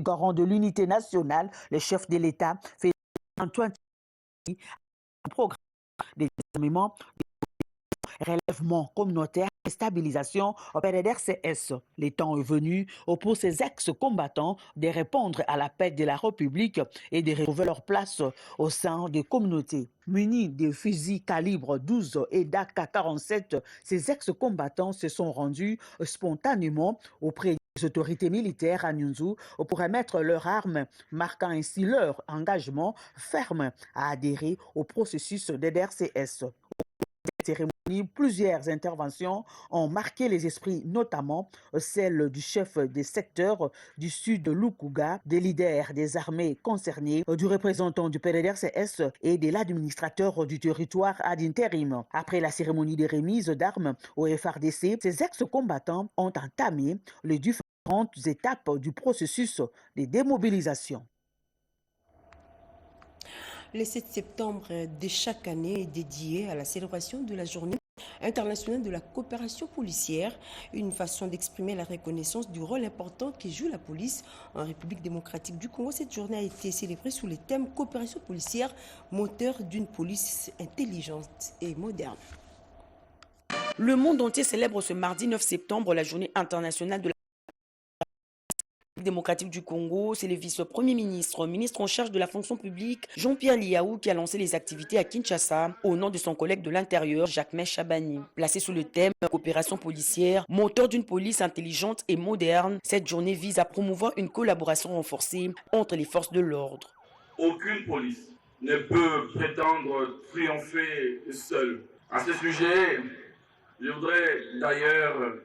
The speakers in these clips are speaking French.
garant de l'unité nationale, le chef de l'État, fait Antoine un programme de désarmement, relèvement communautaire et stabilisation au PDDRCS. Le temps est venu pour ces ex-combattants de répondre à l'appel de la République et de retrouver leur place au sein des communautés. Munis de fusils calibre 12 et d'AK-47, ces ex-combattants se sont rendus spontanément auprès des autorités militaires à Nyunzu pour remettre leurs armes, marquant ainsi leur engagement ferme à adhérer au processus de DRCS. Cérémonie, plusieurs interventions ont marqué les esprits, notamment celle du chef des secteurs du sud de Lukuga, des leaders des armées concernées, du représentant du PDDRCS et de l'administrateur du territoire ad intérim. Après la cérémonie de remise d'armes au FRDC, ces ex-combattants ont entamé les différentes étapes du processus de démobilisation. Le 7 septembre de chaque année est dédié à la célébration de la journée internationale de la coopération policière, une façon d'exprimer la reconnaissance du rôle important que joue la police en République démocratique du Congo. Cette journée a été célébrée sous le thème coopération policière, moteur d'une police intelligente et moderne. Le monde entier célèbre ce mardi 9 septembre la journée internationale de la démocratique du Congo. C'est le vice-premier ministre, ministre en charge de la fonction publique, Jean-Pierre Liaou, qui a lancé les activités à Kinshasa au nom de son collègue de l'Intérieur, Jacques Chabani. Placé sous le thème coopération policière, moteur d'une police intelligente et moderne, cette journée vise à promouvoir une collaboration renforcée entre les forces de l'ordre. Aucune police ne peut prétendre triompher seule. À ce sujet, je voudrais d'ailleurs,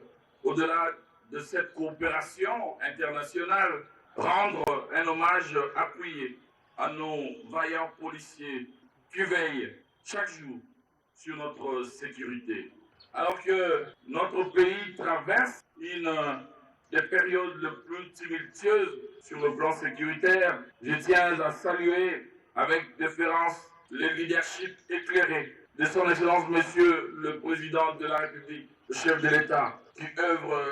au-delà de cette coopération internationale, rendre un hommage appuyé à nos vaillants policiers qui veillent chaque jour sur notre sécurité. Alors que notre pays traverse une des périodes les plus tumultueuses sur le plan sécuritaire, je tiens à saluer avec déférence le leadership éclairé de son Excellence Monsieur le Président de la République, le chef de l'État, qui œuvre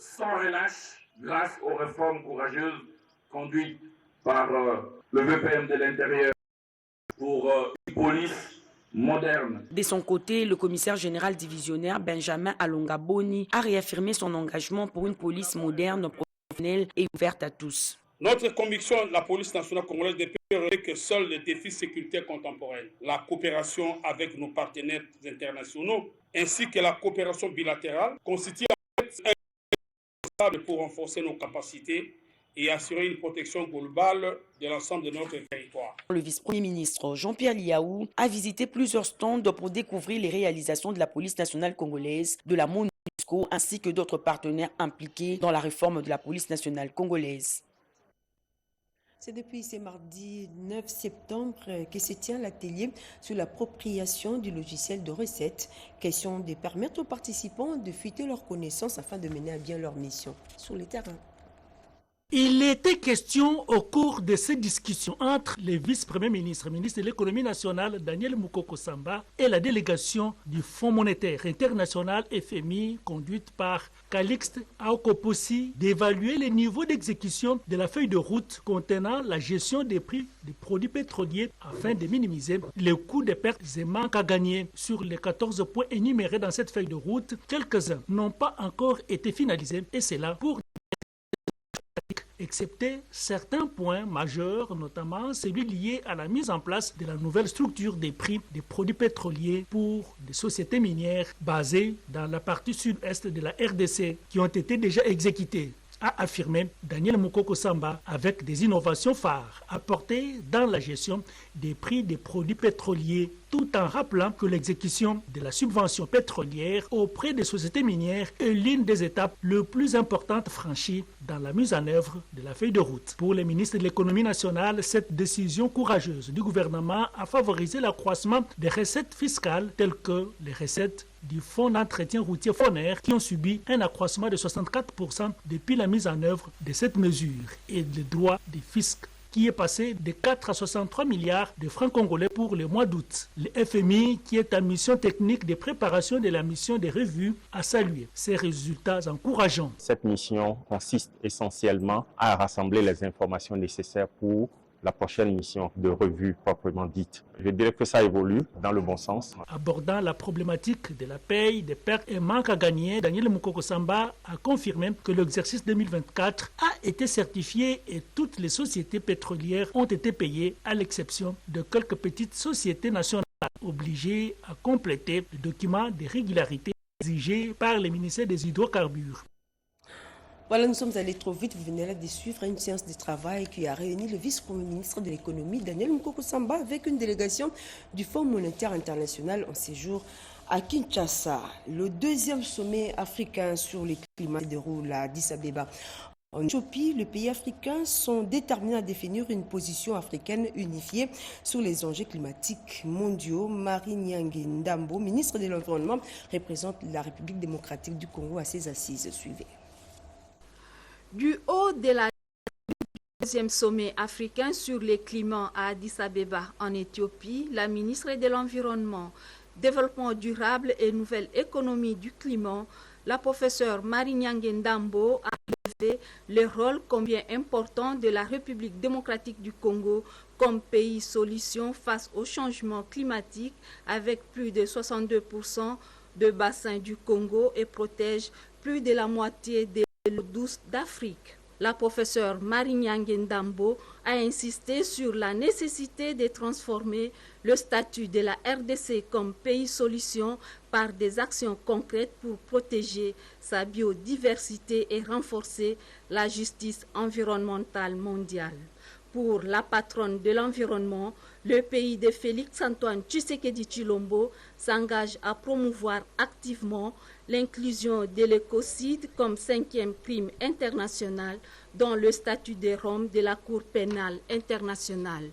sans relâche grâce aux réformes courageuses conduites par le VPM de l'Intérieur pour une police moderne. De son côté, le commissaire général divisionnaire Benjamin Alonga-Boni a réaffirmé son engagement pour une police moderne, professionnelle et ouverte à tous. Notre conviction de la police nationale congolaise est que seuls les défis sécuritaires contemporains, la coopération avec nos partenaires internationaux, ainsi que la coopération bilatérale, constituent pour renforcer nos capacités et assurer une protection globale de l'ensemble de notre territoire. Le vice-premier ministre Jean-Pierre Liaou a visité plusieurs stands pour découvrir les réalisations de la police nationale congolaise, de la MONUSCO ainsi que d'autres partenaires impliqués dans la réforme de la police nationale congolaise. C'est depuis ce mardi 9 septembre que se tient l'atelier sur l'appropriation du logiciel de recette. Question de permettre aux participants de fuiter leurs connaissances afin de mener à bien leur mission sur le terrain. Il était question au cours de ces discussions entre les vice-premiers ministres, ministre de l'économie nationale Daniel Moukoko Samba et la délégation du Fonds monétaire international FMI conduite par Calixte Aokopossi d'évaluer les niveaux d'exécution de la feuille de route contenant la gestion des prix des produits pétroliers afin de minimiser les coûts des pertes et manques à gagner. Sur les 14 points énumérés dans cette feuille de route, quelques-uns n'ont pas encore été finalisés et c'est là pour excepté certains points majeurs, notamment celui lié à la mise en place de la nouvelle structure des prix des produits pétroliers pour des sociétés minières basées dans la partie sud-est de la RDC qui ont été déjà exécutées, a affirmé Daniel Moukoko Samba, avec des innovations phares apportées dans la gestion des prix des produits pétroliers, tout en rappelant que l'exécution de la subvention pétrolière auprès des sociétés minières est l'une des étapes les plus importantes franchies dans la mise en œuvre de la feuille de route. Pour les ministres de l'économie nationale, cette décision courageuse du gouvernement a favorisé l'accroissement des recettes fiscales telles que les recettes du fonds d'entretien routier FONER qui ont subi un accroissement de 64% depuis la mise en œuvre de cette mesure et les droits des fiscs qui qui est passé de 4 à 63 milliards de francs congolais pour le mois d'août. Le FMI, qui est en mission technique de préparation de la mission de revue, a salué ces résultats encourageants. Cette mission consiste essentiellement à rassembler les informations nécessaires pour la prochaine mission de revue proprement dite. Je dirais que ça évolue dans le bon sens. Abordant la problématique de la paye, des pertes et manques à gagner, Daniel Mukoko Samba a confirmé que l'exercice 2024 a été certifié et toutes les sociétés pétrolières ont été payées, à l'exception de quelques petites sociétés nationales obligées à compléter le document de régularité exigé par le ministère des Hydrocarbures. Voilà, nous sommes allés trop vite. Vous venez là de suivre une séance de travail qui a réuni le vice-premier ministre de l'économie, Daniel Mukoko Samba, avec une délégation du Fonds monétaire international en séjour à Kinshasa. Le deuxième sommet africain sur le climat se déroule à Addis Abeba. En Éthiopie, les pays africains sont déterminés à définir une position africaine unifiée sur les enjeux climatiques mondiaux. Marie Nyange Ndambo, ministre de l'Environnement, représente la République démocratique du Congo à ses assises. Suivez. Du haut de la deuxième sommet africain sur le climat à Addis Abeba en Éthiopie, la ministre de l'Environnement, Développement durable et nouvelle économie du climat, la professeure Marie Nyange Ndambo, a relevé le rôle combien important de la République démocratique du Congo comme pays solution face au changement climatique avec plus de 62% de bassin du Congo et protège plus de la moitié des l'eau douce d'Afrique. La professeure Marie Nyange Ndambo a insisté sur la nécessité de transformer le statut de la RDC comme pays solution par des actions concrètes pour protéger sa biodiversité et renforcer la justice environnementale mondiale. Pour la patronne de l'environnement, le pays de Félix-Antoine Tshisekedi Tshilombo s'engage à promouvoir activement l'inclusion de l'écocide comme 5e crime international dans le statut de Rome de la Cour pénale internationale.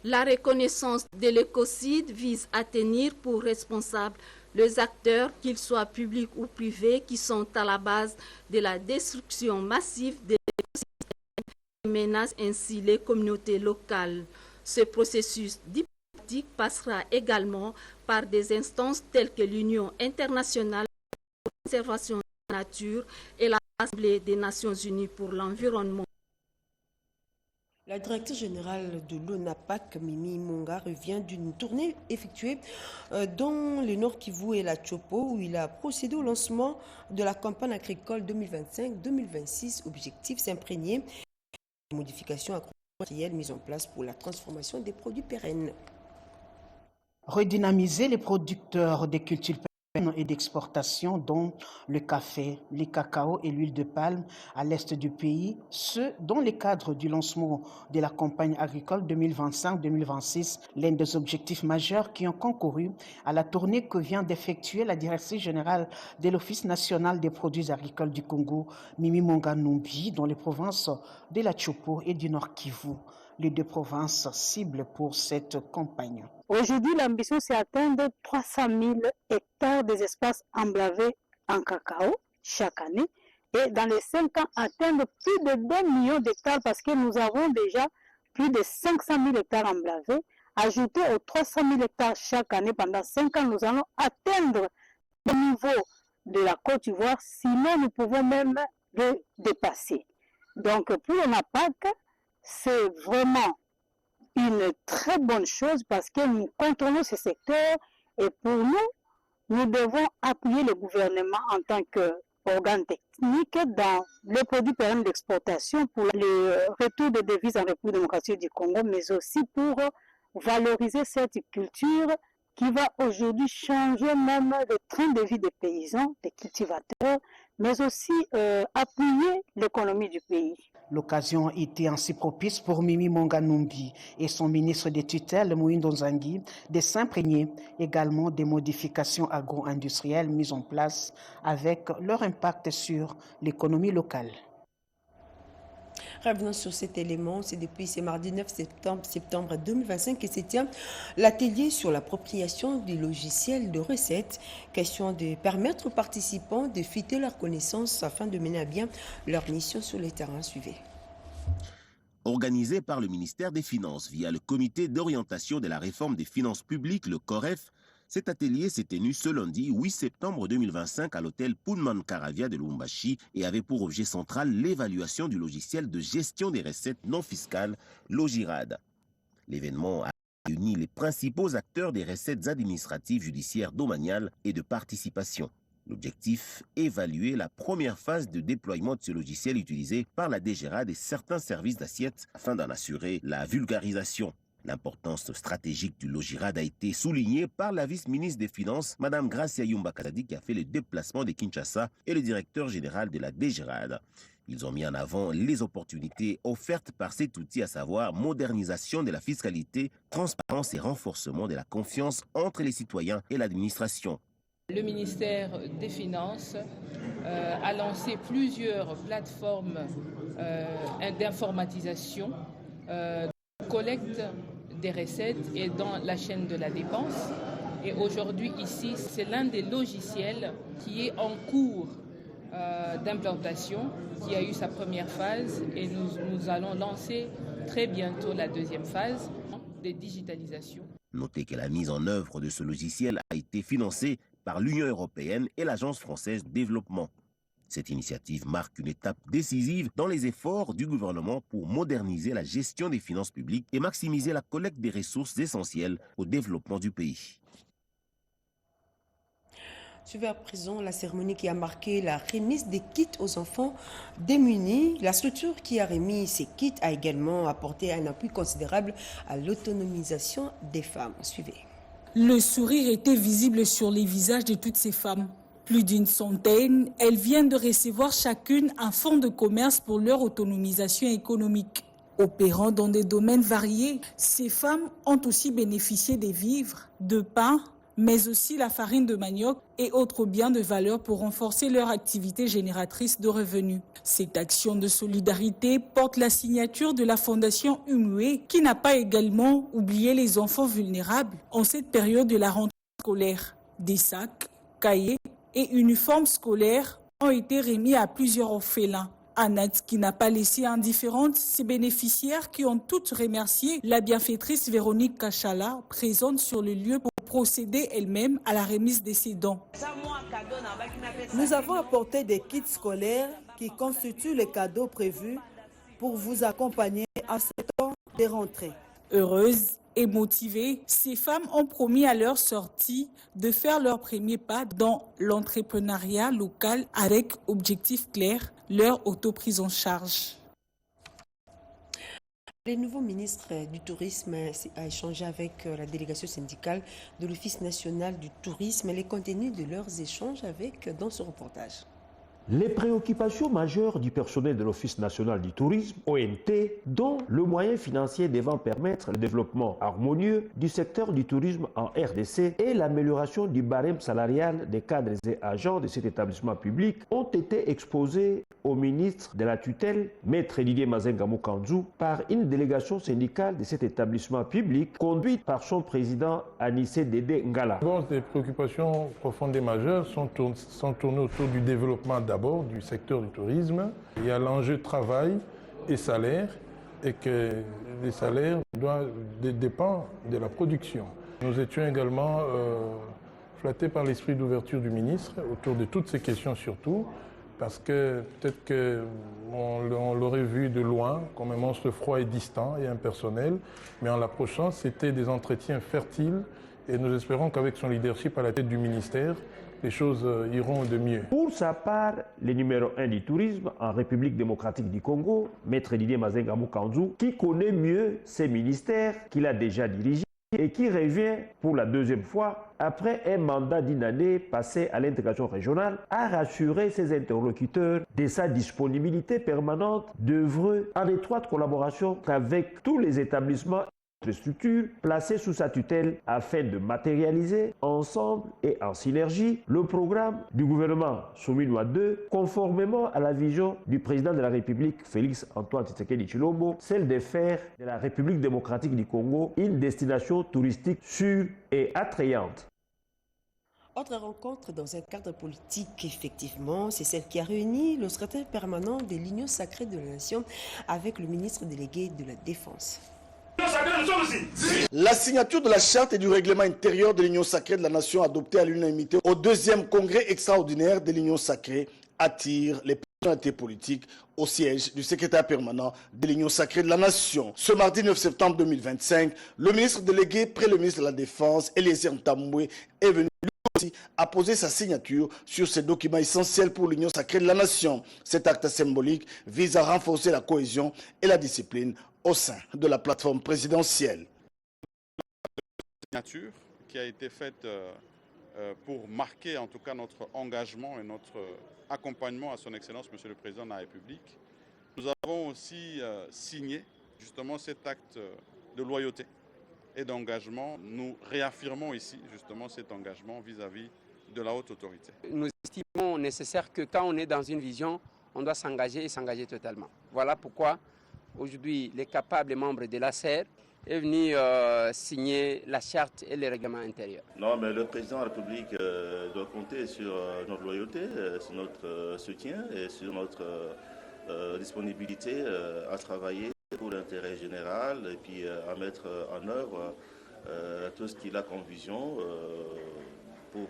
La reconnaissance de l'écocide vise à tenir pour responsables les acteurs, qu'ils soient publics ou privés, qui sont à la base de la destruction massive de menace ainsi les communautés locales. Ce processus diplomatique passera également par des instances telles que l'Union internationale pour la conservation de la nature et l'Assemblée des Nations unies pour l'environnement. La directrice générale de l'ONAPAC, Mimi Monga, revient d'une tournée effectuée dans le Nord Kivu et la Chopo, où il a procédé au lancement de la campagne agricole 2025-2026. Objectif s'imprégner des modifications agro-industrielles mises en place pour la transformation des produits pérennes. Redynamiser les producteurs des cultures pérennes et d'exportation, dont le café, le cacao et l'huile de palme à l'est du pays, ce dans le cadre du lancement de la campagne agricole 2025-2026, l'un des objectifs majeurs qui ont concouru à la tournée que vient d'effectuer la directrice générale de l'Office national des produits agricoles du Congo, Mimi Monga Numbi, dans les provinces de la Chopo et du Nord Kivu, les deux provinces cibles pour cette campagne. Aujourd'hui, l'ambition, c'est d'atteindre 300 000 hectares des espaces emblavés en cacao chaque année. Et dans les 5 ans, atteindre plus de 2 millions d'hectares parce que nous avons déjà plus de 500 000 hectares emblavés. Ajouter aux 300 000 hectares chaque année pendant 5 ans, nous allons atteindre le niveau de la Côte d'Ivoire. Sinon, nous pouvons même le dépasser. Donc, pour l'ONAPAC, c'est vraiment une très bonne chose parce que nous contrôlons ce secteur et pour nous, nous devons appuyer le gouvernement en tant qu'organe technique dans les produits pérennes d'exportation pour le retour des devises en République démocratique du Congo, mais aussi pour valoriser cette culture qui va aujourd'hui changer même le train de vie des paysans, des cultivateurs, mais aussi appuyer l'économie du pays. L'occasion était ainsi propice pour Mimi Monga Numbi et son ministre de tutelle, Moïndo Nzangi, de s'imprégner également des modifications agro-industrielles mises en place avec leur impact sur l'économie locale. Revenons sur cet élément, c'est depuis ce mardi 9 septembre 2025 que se tient l'atelier sur l'appropriation des logiciels de recettes. Question de permettre aux participants de fitter leurs connaissances afin de mener à bien leur mission sur le terrain. Suivez. Organisé par le ministère des Finances via le Comité d'orientation de la réforme des finances publiques, le COREF, cet atelier s'est tenu ce lundi 8 septembre 2025 à l'hôtel Pullman Caravia de Lubumbashi et avait pour objet central l'évaluation du logiciel de gestion des recettes non fiscales, Logirad. L'événement a réuni les principaux acteurs des recettes administratives, judiciaires, domaniales et de participation. L'objectif, évaluer la première phase de déploiement de ce logiciel utilisé par la DGRAD et certains services d'assiette afin d'en assurer la vulgarisation. L'importance stratégique du Logirad a été soulignée par la vice-ministre des Finances, Mme Gracia Yumba Kazadi, qui a fait le déplacement de Kinshasa, et le directeur général de la DGRAD. Ils ont mis en avant les opportunités offertes par cet outil, à savoir modernisation de la fiscalité, transparence et renforcement de la confiance entre les citoyens et l'administration. Le ministère des Finances a lancé plusieurs plateformes d'informatisation, de collecte des recettes et dans la chaîne de la dépense. Et aujourd'hui, ici, c'est l'un des logiciels qui est en cours d'implantation, qui a eu sa première phase et nous allons lancer très bientôt la deuxième phase de digitalisation. Notez que la mise en œuvre de ce logiciel a été financée par l'Union européenne et l'Agence française de développement. Cette initiative marque une étape décisive dans les efforts du gouvernement pour moderniser la gestion des finances publiques et maximiser la collecte des ressources essentielles au développement du pays. Suivez à présent la cérémonie qui a marqué la remise des kits aux enfants démunis. La structure qui a remis ces kits a également apporté un appui considérable à l'autonomisation des femmes. Suivez. Le sourire était visible sur les visages de toutes ces femmes. Plus d'une centaine, elles viennent de recevoir chacune un fonds de commerce pour leur autonomisation économique. Opérant dans des domaines variés, ces femmes ont aussi bénéficié des vivres, de pain, mais aussi la farine de manioc et autres biens de valeur pour renforcer leur activité génératrice de revenus. Cette action de solidarité porte la signature de la Fondation Umwe, qui n'a pas également oublié les enfants vulnérables en cette période de la rentrée scolaire. Des sacs, cahiers et uniformes scolaires ont été remis à plusieurs orphelins. Un acte qui n'a pas laissé indifférentes ces bénéficiaires qui ont toutes remercié la bienfaitrice Véronique Kachala, présente sur le lieu pour procéder elle-même à la remise de ces dons. Nous avons apporté des kits scolaires qui constituent les cadeaux prévus pour vous accompagner en ce temps de rentrée. Heureuses et motivées, ces femmes ont promis à leur sortie de faire leur premier pas dans l'entrepreneuriat local avec objectif clair, leur autoprise en charge. Le nouveau ministre du Tourisme a échangé avec la délégation syndicale de l'Office national du tourisme et les contenus de leurs échanges dans ce reportage. Les préoccupations majeures du personnel de l'Office national du tourisme, ONT, dont le moyen financier devant permettre le développement harmonieux du secteur du tourisme en RDC et l'amélioration du barème salarial des cadres et agents de cet établissement public, ont été exposés au ministre de la tutelle, Maître Didier Mazenga Moukandjou, par une délégation syndicale de cet établissement public conduite par son président Anissé Dédé Ngala. Les préoccupations profondes et majeures sont tournées autour du développement d'abord du secteur du tourisme. Il y a l'enjeu travail et salaire, et que les salaires dépendent de la production. Nous étions également flattés par l'esprit d'ouverture du ministre autour de toutes ces questions surtout, parce que peut-être qu'on l'aurait vu de loin comme un monstre froid et distant et impersonnel, mais en l'approchant, c'était des entretiens fertiles et nous espérons qu'avec son leadership à la tête du ministère, les choses iront de mieux. Pour sa part, le numéro 1 du tourisme en République démocratique du Congo, Maître Didier Mazenga Moukandjou, qui connaît mieux ses ministères qu'il a déjà dirigés et qui revient pour la deuxième fois après un mandat d'une année passé à l'intégration régionale, a rassuré ses interlocuteurs de sa disponibilité permanente d'œuvrer en étroite collaboration avec tous les établissements et structures placées sous sa tutelle afin de matérialiser ensemble et en synergie le programme du gouvernement Sominois 2 conformément à la vision du président de la République Félix Antoine Tshisekedi Tshilombo, celle de faire de la République démocratique du Congo une destination touristique sûre et attrayante. Autre rencontre dans un cadre politique, effectivement, c'est celle qui a réuni le secrétaire permanent de l'Union sacrée de la Nation avec le ministre délégué de la Défense. La signature de la charte et du règlement intérieur de l'Union sacrée de la Nation adoptée à l'unanimité au 2e congrès extraordinaire de l'Union sacrée attire les personnalités politiques au siège du secrétaire permanent de l'Union sacrée de la Nation. Ce mardi 9 septembre 2025, le ministre délégué près le ministre de la Défense, Eliezer Ntambwe, est venu aussi à poser sa signature sur ces documents essentiels pour l'Union sacrée de la Nation. Cet acte symbolique vise à renforcer la cohésion et la discipline au sein de la plateforme présidentielle. Signature qui a été faite pour marquer en tout cas notre engagement et notre accompagnement à son Excellence Monsieur le Président de la République. Nous avons aussi signé justement cet acte de loyauté et d'engagement. Nous réaffirmons ici justement cet engagement vis-à-vis de la haute autorité. Nous estimons nécessaire que quand on est dans une vision, on doit s'engager et s'engager totalement. Voilà pourquoi aujourd'hui les capables membres de l'ACER est venu signer la charte et le règlement intérieur. Non, mais le président de la République doit compter sur notre loyauté, sur notre soutien et sur notre disponibilité à travailler pour l'intérêt général et puis à mettre en œuvre tout ce qu'il a comme vision pour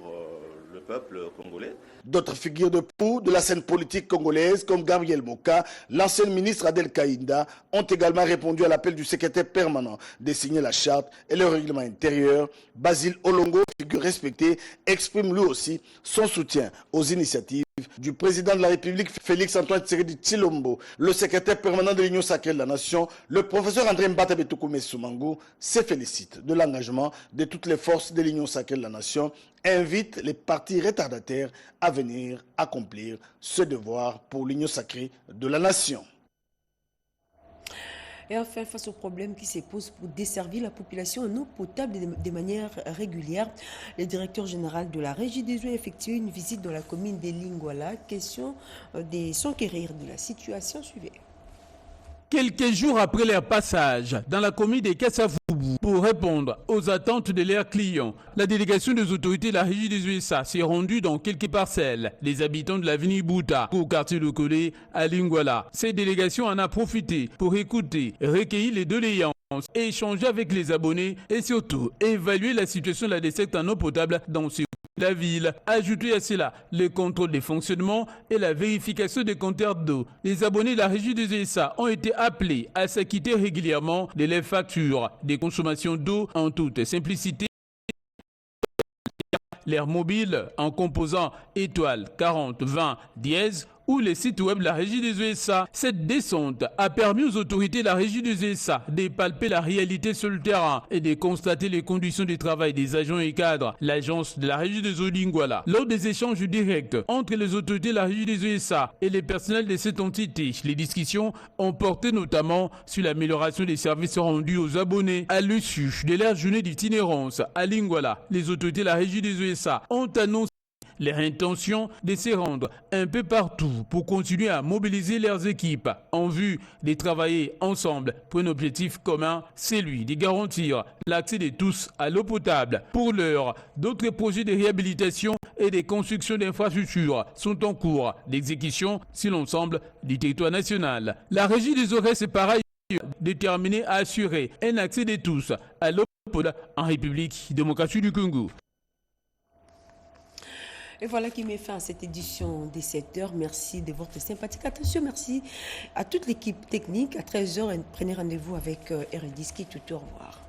le peuple congolais. D'autres figures de proue de la scène politique congolaise comme Gabriel Moka, l'ancien ministre Adel Kaïnda, ont également répondu à l'appel du secrétaire permanent de signer la charte et le règlement intérieur. Basile Olongo, figure respectée, exprime lui aussi son soutien aux initiatives du président de la République Félix-Antoine Tshisekedi Tshilombo. Le secrétaire permanent de l'Union sacrée de la Nation, le professeur André Mbata Betoukoumé Soumango, se félicite de l'engagement de toutes les forces de l'Union sacrée de la Nation et invite les partis retardataires à venir accomplir ce devoir pour l'Union sacrée de la Nation. Et enfin, face aux problèmes qui se posent pour desservir la population en eau potable de manière régulière, le directeur général de la Régie des eaux a effectué une visite dans la commune de Lingwala. Question de s'enquérir de la situation. Suivez. Quelques jours après leur passage dans la commune de Kassafoubou pour répondre aux attentes de leurs clients, la délégation des autorités de la Régie des USA s'est rendue dans quelques parcelles. Les habitants de l'avenue Bouta, au quartier de Kolé, à Lingwala. Cette délégation en a profité pour écouter, recueillir les doléances, échanger avec les abonnés et surtout évaluer la situation de la desserte en eau potable dans ce la ville. Ajouter à cela le contrôle des fonctionnements et la vérification des compteurs d'eau. Les abonnés de la Régie des USA ont été appelés à s'acquitter régulièrement de leurs factures des consommations d'eau en toute simplicité. L'air mobile en composant étoile 40 20 dièse ou les sites web de la Régie des USA. Cette descente a permis aux autorités de la Régie des USA de palper la réalité sur le terrain et de constater les conditions de travail des agents et cadres. L'agence de la Régie des eaux Lingwala, lors des échanges directs entre les autorités de la Régie des USA et les personnels de cette entité, les discussions ont porté notamment sur l'amélioration des services rendus aux abonnés. À l'issue de leur journée d'itinérance à Lingwala, les autorités de la Régie des USA ont annoncé leur intention de se rendre un peu partout pour continuer à mobiliser leurs équipes en vue de travailler ensemble pour un objectif commun, celui de garantir l'accès de tous à l'eau potable. Pour l'heure, d'autres projets de réhabilitation et de construction d'infrastructures sont en cours d'exécution sur l'ensemble du territoire national. La Régie des eaux reste par ailleurs déterminée à assurer un accès de tous à l'eau potable en République démocratique du Congo. Et voilà qui met fin à cette édition des 7h. Merci de votre sympathique attention. Merci à toute l'équipe technique. À 13h, prenez rendez-vous avec Erediski. Tout au revoir.